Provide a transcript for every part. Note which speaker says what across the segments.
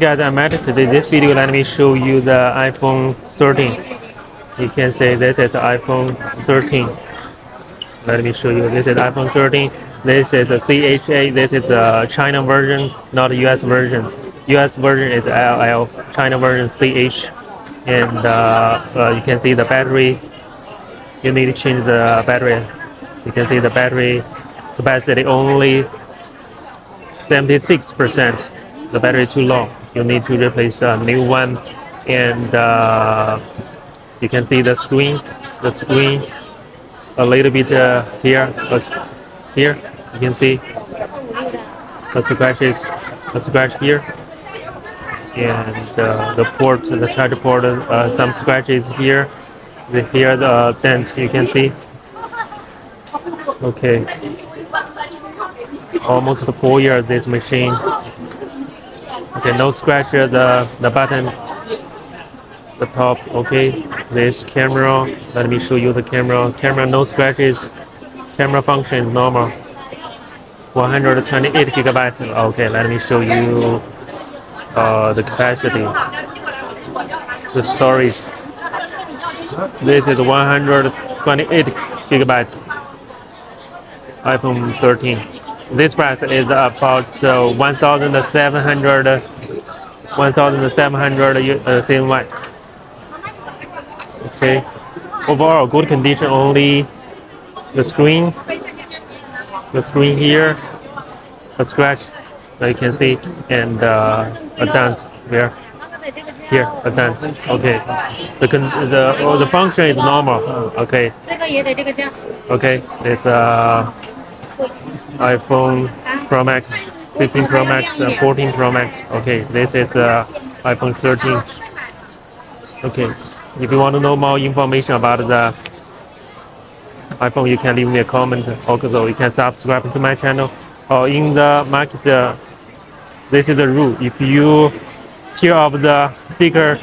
Speaker 1: guys, I'm at today. This video, let me show you the iPhone 13. You can say this is iPhone 13. Let me show you. This is iPhone 13. This is a CHA. This is a China version, not a US version. US version is LL. China version CH. And you can see the battery. You need to change the battery. You can see the battery capacity only 76%. The battery too low. You need to replace a new one. And you can see the screen. The screen a little bit here. Here you can see the scratches. A scratch here. And the port, the charger port, some scratches here. Here the dent you can see. Okay. Almost 4 years this machine. Okay, no scratch here, the button, the top. Okay, this camera, let me show you the camera, no scratches. Camera function is normal. 128 gigabytes. Okay, let me show you the capacity, the storage. This is 128 gigabytes iPhone 13. This price is about 1,700 CNY. Okay. Overall, good condition. Only the screen here, a scratch that you can see, and a dent there. Here, a dent. Okay. The function is normal. Okay. Okay. It's iPhone Pro Max, 15 Pro Max, 14 Pro Max. Okay, this is iPhone 13. Okay, if you want to know more information about the iPhone, you can leave me a comment. Also, you can subscribe to my channel. Or in the market, this is the rule. If you tear off the sticker,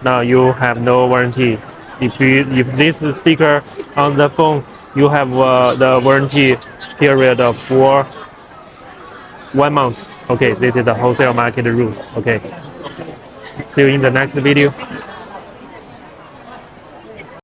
Speaker 1: now you have no warranty. If this sticker on the phone, you have the warranty period of for 1 month. Okay, this is the wholesale market rule. Okay, see you in the next video.